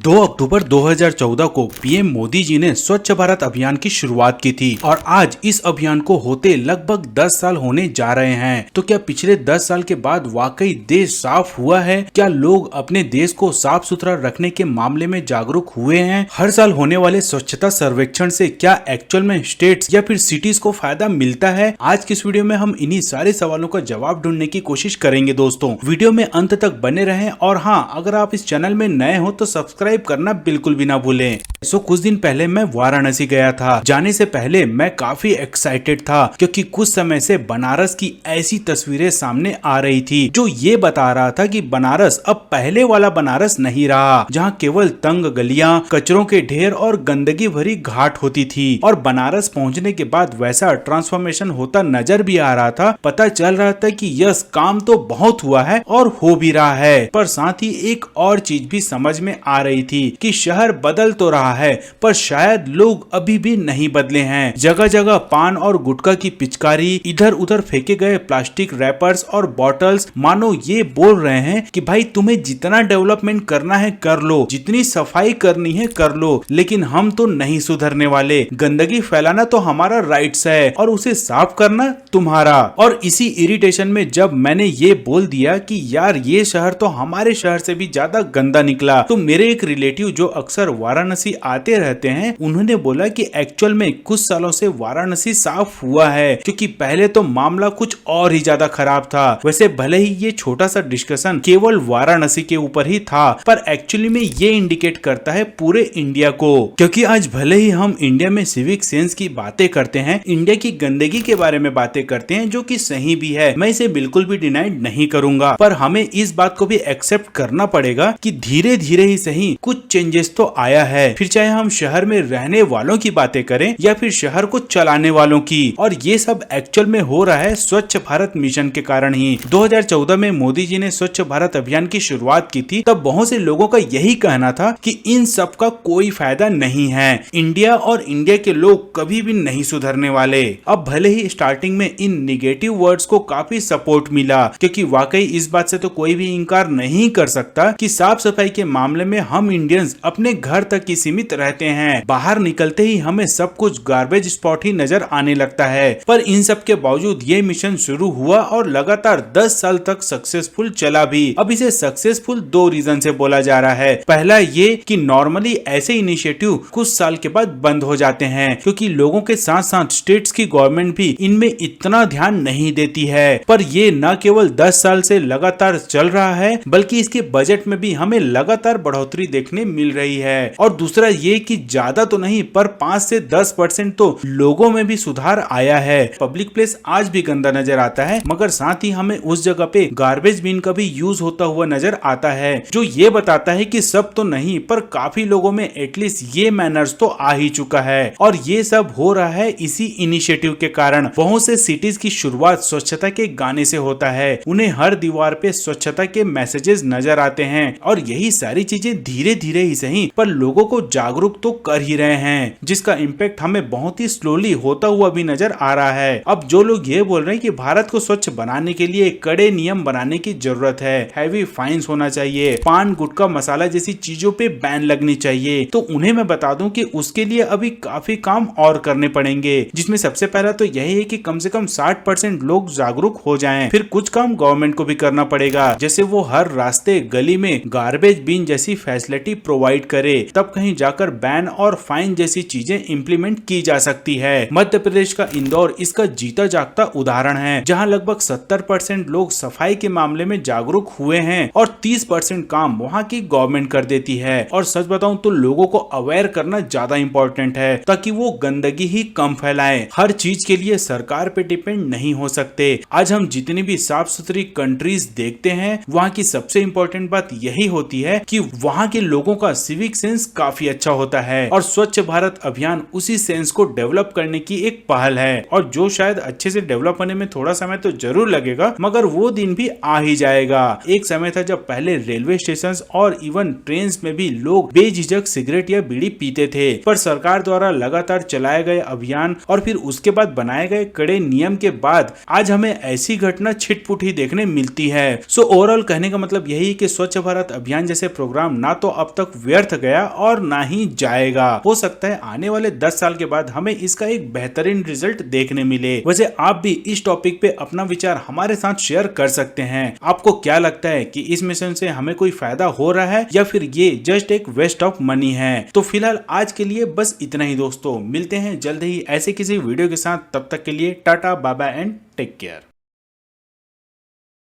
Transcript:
2 अक्टूबर 2014 को पीएम मोदी जी ने स्वच्छ भारत अभियान की शुरुआत की थी और आज इस अभियान को होते लगभग 10 साल होने जा रहे हैं। तो क्या पिछले 10 साल के बाद वाकई देश साफ हुआ है? क्या लोग अपने देश को साफ सुथरा रखने के मामले में जागरूक हुए हैं? हर साल होने वाले स्वच्छता सर्वेक्षण से क्या एक्चुअल में स्टेट्स या फिर सिटीज को फायदा मिलता है? आज की इस वीडियो में हम इन्हीं सारे सवालों का जवाब ढूंढने की कोशिश करेंगे दोस्तों। वीडियो में अंत तक बने रहें और हाँ, अगर आप इस चैनल में नए हो तो सब्सक्राइब करना बिल्कुल भी ना भूलें। कुछ दिन पहले मैं वाराणसी गया था। जाने से पहले मैं काफी एक्साइटेड था क्योंकि कुछ समय से बनारस की ऐसी तस्वीरें सामने आ रही थी जो ये बता रहा था कि बनारस अब पहले वाला बनारस नहीं रहा, जहां केवल तंग गलियां, कचरों के ढेर और गंदगी भरी घाट होती थी। और बनारस पहुंचने के बाद वैसा ट्रांसफॉर्मेशन होता नजर भी आ रहा था। पता चल रहा था कि यस, काम तो बहुत हुआ है और हो भी रहा है, पर साथ ही एक और चीज भी समझ में आ रही थी कि शहर बदल तो रहा है पर शायद लोग अभी भी नहीं बदले हैं। जगह जगह पान और गुटखा की पिचकारी, इधर उधर फेंके गए प्लास्टिक रैपर्स और बॉटल्स मानो ये बोल रहे हैं कि भाई तुम्हें जितना डेवलपमेंट करना है कर लो, जितनी सफाई करनी है कर लो, लेकिन हम तो नहीं सुधरने वाले। गंदगी फैलाना तो हमारा राइट्स है और उसे साफ करना तुम्हारा। और इसी इरिटेशन में जब मैंने ये बोल दिया कि यार ये शहर तो हमारे शहर से भी ज्यादा गंदा निकला, तो मेरे एक रिलेटिव जो अक्सर वाराणसी आते रहते हैं उन्होंने बोला कि एक्चुअल में कुछ सालों से वाराणसी साफ हुआ है, क्योंकि पहले तो मामला कुछ और ही ज्यादा खराब था। वैसे भले ही ये छोटा सा डिस्कशन केवल वाराणसी के ऊपर ही था, पर एक्चुअली में ये इंडिकेट करता है पूरे इंडिया को। क्योंकि आज भले ही हम इंडिया में सिविक सेंस की बातें करते हैं, इंडिया की गंदगी के बारे में बातें करते हैं, जो कि सही भी है, मैं इसे बिल्कुल भी डिनाइड नहीं करूंगा, पर हमें इस बात को भी एक्सेप्ट करना पड़ेगा कि धीरे धीरे ही सही कुछ चेंजेस तो आया है। फिर चाहे हम शहर में रहने वालों की बातें करें या फिर शहर को चलाने वालों की, और ये सब एक्चुअल में हो रहा है स्वच्छ भारत मिशन के कारण ही। 2014 में मोदी जी ने स्वच्छ भारत अभियान की शुरुआत की थी, तब बहुत से लोगों का यही कहना था कि इन सब का कोई फायदा नहीं है, इंडिया और इंडिया के लोग कभी भी नहीं सुधरने वाले। अब भले ही स्टार्टिंग में इन निगेटिव वर्ड्स को काफी सपोर्ट मिला, क्योंकि वाकई इस बात से तो कोई भी इंकार नहीं कर सकता कि साफ सफाई के मामले में हम इंडियंस अपने घर तक ही सीमित रहते हैं। बाहर निकलते ही हमें सब कुछ गार्बेज स्पॉट ही नजर आने लगता है। पर इन सब के बावजूद ये मिशन शुरू हुआ और लगातार 10 साल तक सक्सेसफुल चला भी। अब इसे सक्सेसफुल दो रीजन से बोला जा रहा है। पहला ये कि नॉर्मली ऐसे इनिशिएटिव कुछ साल के बाद बंद हो जाते हैं, क्योंकि लोगों के साथ साथ स्टेट्स की गवर्नमेंट भी इनमें इतना ध्यान नहीं देती है। पर ये न केवल 10 साल से लगातार चल रहा है, बल्कि इसके बजट में भी हमें लगातार बढ़ोतरी देखने मिल रही है। और दूसरा ये कि ज्यादा तो नहीं पर 5 से 10% तो लोगों में भी सुधार आया है। पब्लिक प्लेस आज भी गंदा नजर आता है, मगर साथ ही हमें उस जगह पे गार्बेज बिन का भी यूज होता हुआ नजर आता है, जो ये बताता है कि सब तो नहीं पर काफी लोगों में एटलीस्ट ये मैनर्स तो आ ही चुका है। और ये सब हो रहा है इसी इनिशिएटिव के कारण। बहुत से सिटीज की शुरुआत स्वच्छता के गाने से होता है, उन्हें हर दीवार पे स्वच्छता के मैसेजेस नजर आते हैं, और यही सारी चीजें धीरे धीरे ही सही पर लोगों को जागरूक तो कर ही रहे हैं, जिसका इम्पैक्ट हमें बहुत ही स्लोली होता हुआ भी नजर आ रहा है। अब जो लोग ये बोल रहे हैं कि भारत को स्वच्छ बनाने के लिए कड़े नियम बनाने की जरूरत है, हैवी फाइन्स होना चाहिए, पान गुटखा मसाला जैसी चीजों पे बैन लगनी चाहिए, तो उन्हें मैं बता दूं कि उसके लिए अभी काफी काम और करने पड़ेंगे, जिसमें सबसे पहला तो यही है कि कम से कम 60% लोग जागरूक हो जाएं। फिर कुछ काम गवर्नमेंट को भी करना पड़ेगा, जैसे वो हर रास्ते गली में गार्बेज बिन जैसी फैसिलिटी प्रोवाइड करे, तब कहीं जाकर बैन और फाइन जैसी चीजें इंप्लीमेंट की जा सकती है। मध्य प्रदेश का इंदौर इसका जीता जागता उदाहरण है, जहां लगभग 70% लोग सफाई के मामले में जागरूक हुए हैं और 30% काम वहां की गवर्नमेंट कर देती है। और सच बताऊं तो लोगों को अवेयर करना ज्यादा इंपॉर्टेंट है, ताकि वो गंदगी ही कम फैलाएं। हर चीज के लिए सरकार पे डिपेंड नहीं हो सकते। आज हम जितनी भी साफ सुथरी कंट्रीज देखते हैं, वहाँ की सबसे इम्पोर्टेंट बात यही होती है कि वहाँ के लोगों का सिविक सेंस काफी अच्छा होता है, और स्वच्छ भारत अभियान उसी सेंस को डेवलप करने की एक पहल है, और जो शायद अच्छे से डेवलप होने में थोड़ा समय तो जरूर लगेगा, मगर वो दिन भी आ ही जाएगा। एक समय था जब पहले रेलवे स्टेशन और इवन ट्रेन में भी लोग बेझिझक सिगरेट या बीड़ी पीते थे, पर सरकार द्वारा लगातार चलाए गए अभियान और फिर उसके बाद बनाए गए कड़े नियम के बाद आज हमें ऐसी घटना छिटपुट ही देखने मिलती है। सो ओवरऑल कहने का मतलब यही है कि स्वच्छ भारत अभियान जैसे प्रोग्राम ना तो अब तक व्यर्थ गया और ना ही जाएगा। हो सकता है आने वाले 10 साल के बाद हमें इसका एक बेहतरीन रिजल्ट देखने मिले। वैसे आप भी इस टॉपिक पे अपना विचार हमारे साथ शेयर कर सकते हैं। आपको क्या लगता है कि इस मिशन से हमें कोई फायदा हो रहा है या फिर ये जस्ट एक वेस्ट ऑफ मनी है? तो फिलहाल आज के लिए बस इतना ही दोस्तों, मिलते हैं जल्द ही ऐसे किसी वीडियो के साथ। तब तक के लिए tata bye bye and take care.